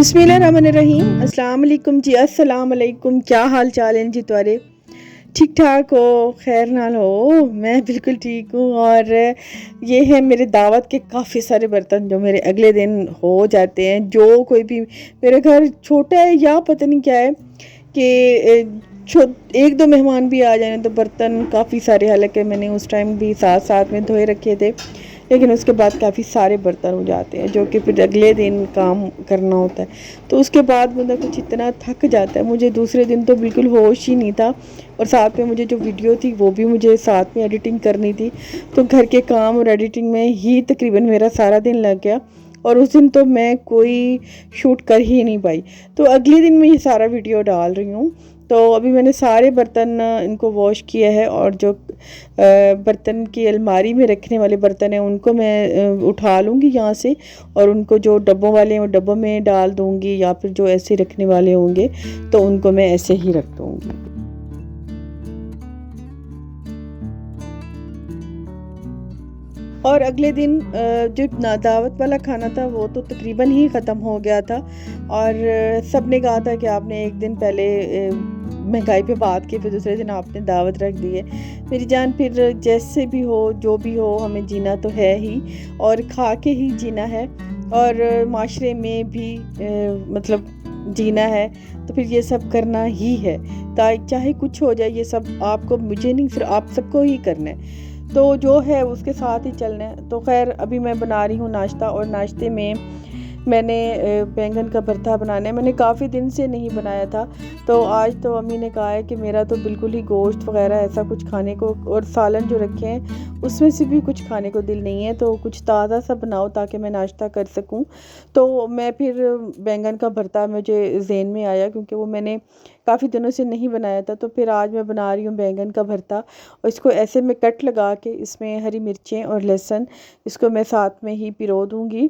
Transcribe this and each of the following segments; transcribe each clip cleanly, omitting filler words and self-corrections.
बिस्मिल्लाहिर्रहमानिर्रहीम। अस्सलाम वालेकुम जी। अस्सलाम वालेकुम। क्या हाल चाल है जी तुम्हारे? ठीक ठाक हो? खैर नाल हो? मैं बिल्कुल ठीक हूँ। और ये है मेरे दावत के काफ़ी सारे बर्तन जो मेरे अगले दिन हो जाते हैं। जो कोई भी मेरे घर छोटा है या पता नहीं क्या है कि एक दो मेहमान भी आ जाए तो बर्तन काफ़ी सारे, हालांकि मैंने उस टाइम भी साथ साथ में धोए रखे थे, लेकिन उसके बाद काफ़ी सारे बर्तन हो जाते हैं जो कि फिर अगले दिन काम करना होता है। तो उसके बाद बंदा कुछ इतना थक जाता है, मुझे दूसरे दिन तो बिल्कुल होश ही नहीं था। और साथ में मुझे जो वीडियो थी वो भी मुझे साथ में एडिटिंग करनी थी, तो घर के काम और एडिटिंग में ही तकरीबन मेरा सारा दिन लग गया। और उस दिन तो मैं कोई शूट कर ही नहीं पाई, तो अगले दिन मैं ये सारा वीडियो डाल रही हूँ। तो अभी मैंने सारे बर्तन इनको वॉश किया है, और जो बर्तन की अलमारी में रखने वाले बर्तन हैं उनको मैं उठा लूँगी यहाँ से, और उनको जो डब्बों वाले हैं वो डब्बों में डाल दूँगी, या फिर जो ऐसे रखने वाले होंगे तो उनको मैं ऐसे ही रख दूँगी। और अगले दिन जो दावत वाला खाना था वो तो तकरीबन ही ख़त्म हो गया था। और सब ने कहा था कि आपने एक दिन पहले महंगाई पे बात की, फिर दूसरे दिन आपने दावत रख दी है। मेरी जान, फिर जैसे भी हो जो भी हो, हमें जीना तो है ही, और खा के ही जीना है, और माशरे में भी मतलब जीना है। तो फिर ये सब करना ही है, चाहे कुछ हो जाए, ये सब आपको, मुझे नहीं, सिर्फ आप सबको ही करना है। तो जो है उसके साथ ही चलना है। तो खैर अभी मैं बना रही हूँ नाश्ता, और नाश्ते में मैंने बैंगन का भरता बनाना है। मैंने काफ़ी दिन से नहीं बनाया था, तो आज तो अम्मी ने कहा है कि मेरा तो बिल्कुल ही गोश्त वगैरह ऐसा कुछ खाने को, और सालन जो रखे हैं उसमें से भी कुछ खाने को दिल नहीं है, तो कुछ ताज़ा सा बनाओ ताकि मैं नाश्ता कर सकूं। तो मैं फिर बैंगन का भरता मुझे ज़हन में आया, क्योंकि वो मैंने काफ़ी दिनों से नहीं बनाया था, तो फिर आज मैं बना रही हूँ बैंगन का भरता। और इसको ऐसे में कट लगा के, इसमें हरी मिर्चें और लहसुन, इसको मैं साथ में ही पिरो दूँगी,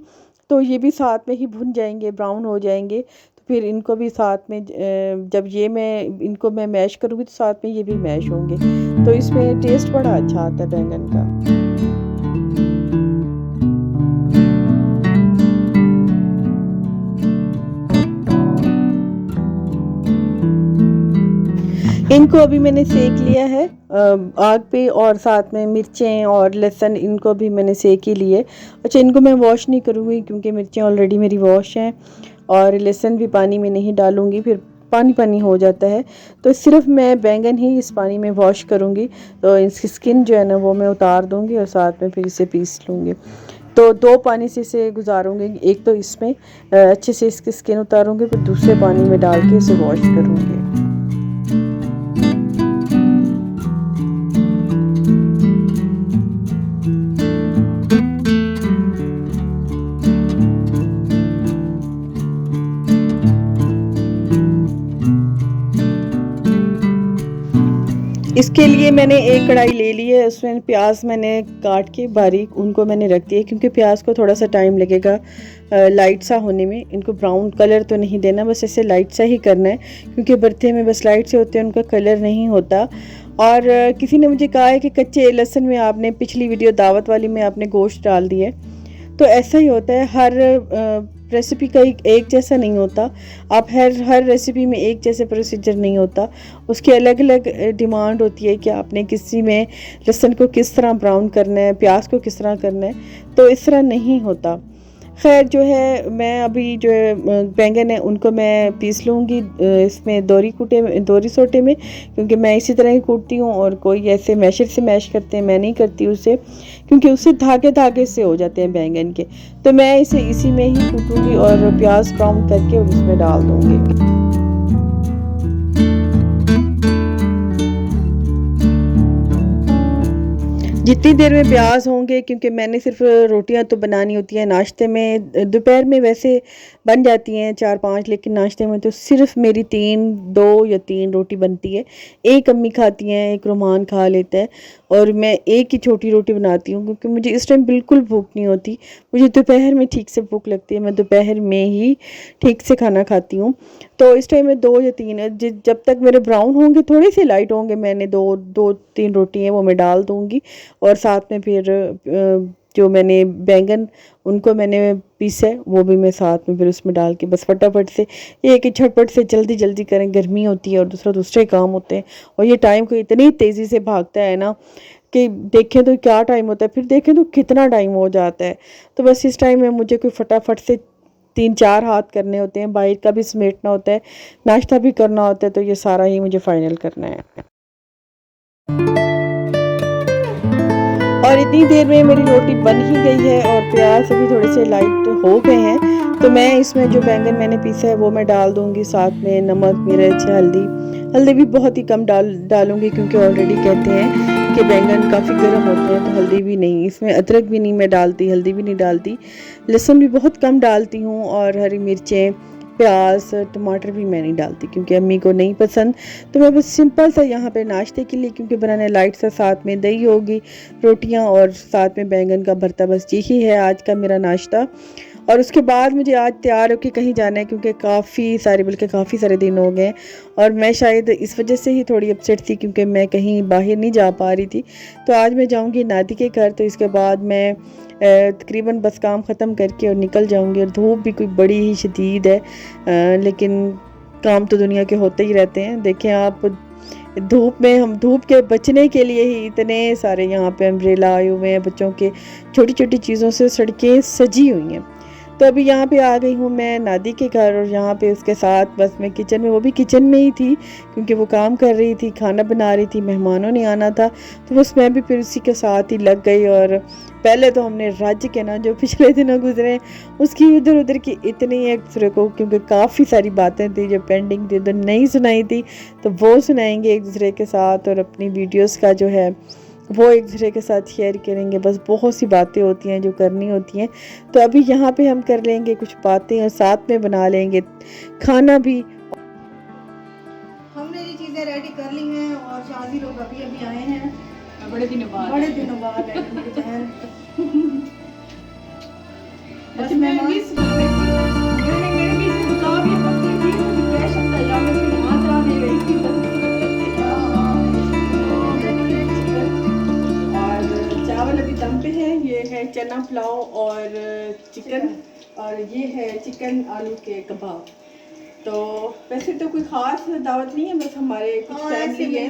तो ये भी साथ में ही भुन जाएंगे, ब्राउन हो जाएंगे। तो फिर इनको भी साथ में जब ये मैं इनको मैं मैश करूँगी तो साथ में ये भी मैश होंगे, तो इसमें टेस्ट बड़ा अच्छा आता है बैंगन का। इनको अभी मैंने सेक लिया है आग पे, और साथ में मिर्चें और लहसुन इनको भी मैंने सेक ही लिए। अच्छा, इनको मैं वॉश नहीं करूँगी क्योंकि मिर्चें ऑलरेडी मेरी वॉश हैं, और लहसुन भी पानी में नहीं डालूँगी, फिर पानी पानी हो जाता है। तो सिर्फ मैं बैंगन ही इस पानी में वॉश करूँगी, तो इसकी स्किन जो है ना वो मैं उतार दूँगी, और साथ में फिर इसे पीस लूँगी। तो दो पानी से इसे गुजारूँगी, एक तो इसमें अच्छे से इसकी स्किन उतारूँगी, फिर दूसरे पानी में डाल के इसे वॉश करूँगी। इसके लिए मैंने एक कढ़ाई ले ली है, उसमें प्याज मैंने काट के बारीक उनको मैंने रख दिया, क्योंकि प्याज को थोड़ा सा टाइम लगेगा लाइट सा होने में। इनको ब्राउन कलर तो नहीं देना, बस ऐसे लाइट सा ही करना है, क्योंकि भरते में बस लाइट से होते हैं, उनका कलर नहीं होता। और किसी ने मुझे कहा है कि कच्चे लहसुन में आपने, पिछली वीडियो दावत वाली में आपने गोश्त डाल दिया, तो ऐसा ही होता है। हर रेसिपी का एक जैसा नहीं होता। आप हर रेसिपी में एक जैसे प्रोसीजर नहीं होता, उसकी अलग अलग डिमांड होती है कि आपने किसी में लहसुन को किस तरह ब्राउन करना है, प्याज को किस तरह करना है, तो इस तरह नहीं होता। खैर जो है, मैं अभी जो है बैंगन है उनको मैं पीस लूँगी इसमें दोरी सोटे में, क्योंकि मैं इसी तरह ही कूटती हूँ, और कोई ऐसे मैशर से मैश करते हैं, मैं नहीं करती उससे, क्योंकि उससे धागे धागे से हो जाते हैं बैंगन के। तो मैं इसे इसी में ही कूटूँगी, और प्याज ब्राउन करके और उसमें डाल दूँगी। जितनी देर में प्याज होंगे, क्योंकि मैंने सिर्फ रोटियां तो बनानी होती हैं नाश्ते में, दोपहर में वैसे बन जाती हैं 4-5, लेकिन नाश्ते में तो सिर्फ मेरी 2 या 3 रोटी बनती है। एक अम्मी खाती हैं, एक रुमान खा लेता है, और मैं एक ही छोटी रोटी बनाती हूँ, क्योंकि मुझे इस टाइम बिल्कुल भूख नहीं होती। मुझे दोपहर में ठीक से भूख लगती है, मैं दोपहर में ही ठीक से खाना खाती हूँ। तो इस टाइम में 2 या 3 है, जब तक मेरे ब्राउन होंगे, थोड़े से लाइट होंगे, मैंने 2-3 रोटी हैं वो मैं डाल दूँगी, और साथ में फिर जो मैंने बैंगन उनको मैंने पीसा है वो भी मैं साथ में फिर उसमें डाल के बस फटाफट से, ये है कि झटपट से जल्दी जल्दी करें, गर्मी होती है और दूसरे काम होते हैं और ये टाइम को इतनी तेज़ी से भागता है ना कि देखें तो क्या टाइम होता है, फिर देखें तो कितना टाइम हो जाता है। तो बस इस टाइम में मुझे कोई फटाफट से 3-4 हाथ करने होते हैं, बाहर का भी समेटना होता है, नाश्ता भी करना होता है, तो ये सारा ही मुझे फाइनल करना है। और इतनी देर में मेरी रोटी बन ही गई है और प्याज अभी थोड़े से लाइट हो गए हैं, तो मैं इसमें जो बैंगन मैंने पीसा है वो मैं डाल दूंगी, साथ में नमक, मिर्च, हल्दी भी बहुत ही कम डालूंगी क्योंकि ऑलरेडी कहते हैं कि बैंगन काफ़ी गर्म होते हैं, तो हल्दी भी नहीं, इसमें अदरक भी नहीं मैं डालती, हल्दी भी नहीं डालती, लहसुन भी बहुत कम डालती हूँ और हरी मिर्चें, प्याज, टमाटर भी मैं नहीं डालती क्योंकि अम्मी को नहीं पसंद। तो मैं बस सिंपल सा यहाँ पे नाश्ते के लिए, क्योंकि बनाने लाइट सा, साथ में दही होगी, रोटियाँ और साथ में बैंगन का भरता, बस यही है आज का मेरा नाश्ता। और उसके बाद मुझे आज तैयार होकर कहीं जाना है क्योंकि काफ़ी सारे दिन हो गए और मैं शायद इस वजह से ही थोड़ी अपसेट थी क्योंकि मैं कहीं बाहर नहीं जा पा रही थी। तो आज मैं जाऊंगी नादी के घर, तो इसके बाद मैं तकरीबन बस काम ख़त्म करके और निकल जाऊंगी। और धूप भी कोई बड़ी ही शदीद है, लेकिन काम तो दुनिया के होते ही रहते हैं। देखें आप, धूप में हम धूप के बचने के लिए ही इतने सारे यहाँ पे अम्ब्रेला आए हुए हैं, बच्चों के छोटी छोटी चीज़ों से सड़कें सजी हुई हैं। तो अभी यहाँ पे आ गई हूँ मैं नादी के घर और यहाँ पे उसके साथ बस मैं किचन में, वो भी किचन में ही थी क्योंकि वो काम कर रही थी, खाना बना रही थी, मेहमानों ने आना था, तो बस मैं भी फिर उसी के साथ ही लग गई। और पहले तो हमने रज के ना जो पिछले दिनों गुजरे उसकी इधर उधर की इतनी एक दूसरे को, क्योंकि काफ़ी सारी बातें थी जो पेंडिंग थी, तो नहीं सुनाई थी, तो वो सुनाएंगे एक दूसरे के साथ और अपनी वीडियोस का जो है वो एक दूसरे के साथ शेयर करेंगे। बस बहुत सी बातें होती हैं जो करनी होती हैं, तो अभी यहाँ पे हम कर लेंगे कुछ बातें और साथ में बना लेंगे खाना भी। हमने ये चीज़ें रेडी कर ली हैं और शादी लोग अभी अभी आए हैं, बड़े दिनों बाद है मेरी बहन। बस चावल अभी दम पे है, ये है चना पुलाव और चिकन, और ये है चिकन आलू के कबाब। तो वैसे तो कोई ख़ास दावत नहीं है, बस हमारे कुछ फैमिली है,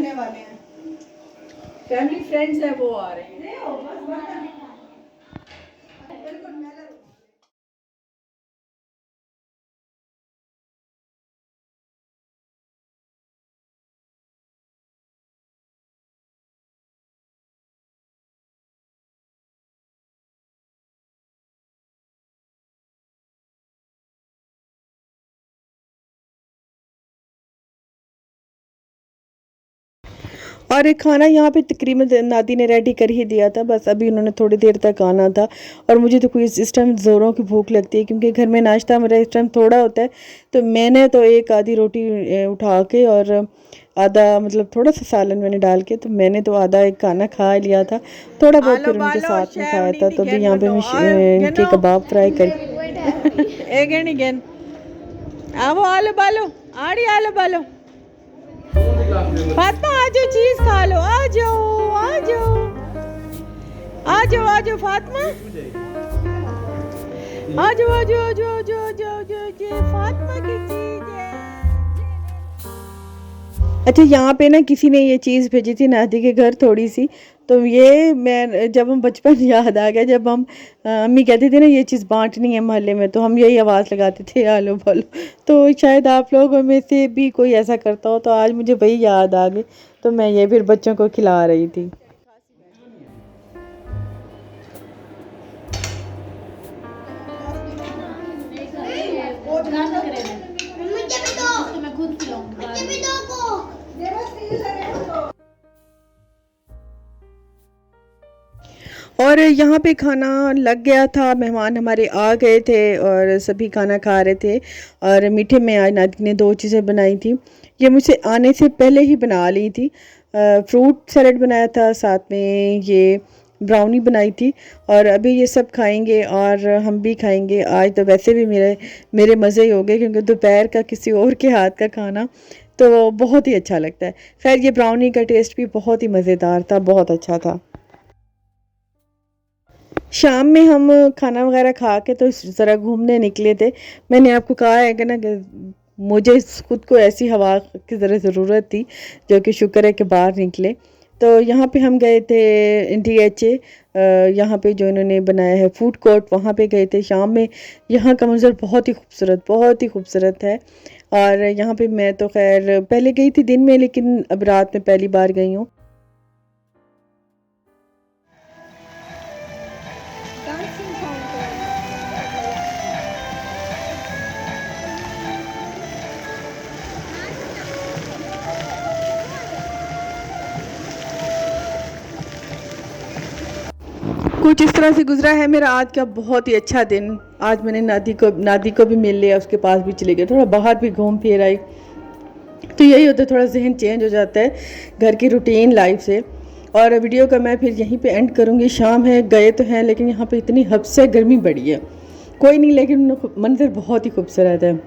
फैमिली फ्रेंड्स है, वो आ रहे हैं। और एक खाना यहाँ पे तकरीबन नादी ने रेडी कर ही दिया था, बस अभी उन्होंने थोड़ी देर तक आना था। और मुझे तो कोई इस टाइम ज़ोरों की भूख लगती है क्योंकि घर में नाश्ता मेरा इस टाइम थोड़ा होता है, तो मैंने तो एक आधी रोटी उठा के और आधा मतलब थोड़ा सा सालन मैंने डाल के, तो मैंने तो आधा एक खाना खा लिया था, थोड़ा बहुत फिर उनके साथ में खाया था। तो अभी यहाँ पे मैं इनके कबाब फ्राई कर आलू बालो आड़ी आलू बालो फातिमा, आ जाओ, चीज खा लो, आ जाओ आ जाओ आ जाओ आ जाओ फातिमा, आ जाओ आ जाओ आ जाओ आ जाओ आ जाओ आ जाओ, ये फातिमा की चीज है। अच्छा, यहाँ पे ना किसी ने ये चीज़ भेजी थी नादी के घर थोड़ी सी, तो ये मैं जब हम बचपन याद आ गया, जब हम अम्मी कहती थी ना ये चीज़ बांटनी है मोहल्ले में, तो हम यही आवाज़ लगाते थे आलो बोलो। तो शायद आप लोगों में से भी कोई ऐसा करता हो, तो आज मुझे वही याद आ गई, तो मैं ये फिर बच्चों को खिला रही थी। और यहाँ पे खाना लग गया था, मेहमान हमारे आ गए थे और सभी खाना खा रहे थे। और मीठे में आज नादी ने 2 चीज़ें बनाई थी, ये मुझसे आने से पहले ही बना ली थी। फ्रूट सैलेड बनाया था, साथ में ये ब्राउनी बनाई थी, और अभी ये सब खाएंगे और हम भी खाएंगे। आज तो वैसे भी मेरे मज़े ही हो गए क्योंकि दोपहर का किसी और के हाथ का खाना तो बहुत ही अच्छा लगता है। खैर, ये ब्राउनी का टेस्ट भी बहुत ही मज़ेदार था, बहुत अच्छा था। शाम में हम खाना वगैरह खा के तो ज़रा घूमने निकले थे। मैंने आपको कहा है कि ना कि मुझे खुद को ऐसी हवा की ज़रा ज़रूरत थी, जो कि शुक्र है कि बाहर निकले। तो यहाँ पे हम गए थे NDHA, यहाँ पे जो इन्होंने बनाया है फूड कोर्ट, वहाँ पे गए थे शाम में। यहाँ का मंज़र बहुत ही खूबसूरत है। और यहाँ पे मैं तो खैर पहले गई थी दिन में, लेकिन अब रात में पहली बार गई हूँ। कुछ इस तरह से गुजरा है मेरा आज का बहुत ही अच्छा दिन। आज मैंने नादी को भी मिल लिया, उसके पास भी चले गए, थोड़ा बाहर भी घूम फिर आई। तो यही होता है, थोड़ा जहन चेंज हो जाता है घर की रूटीन लाइफ से। और वीडियो का मैं फिर यहीं पे एंड करूँगी। शाम है, गए तो हैं, लेकिन यहाँ पे इतनी हद से गर्मी बढ़ी है। कोई नहीं, लेकिन मंजर बहुत ही खूबसूरत है।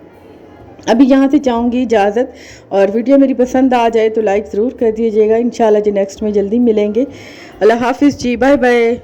अभी यहाँ से चाहूँगी इजाज़त, और वीडियो मेरी पसंद आ जाए तो लाइक ज़रूर कर दीजिएगा। इंशाल्लाह जी नेक्स्ट में जल्दी मिलेंगे। अल्लाह हाफिज़ जी, बाय बाय।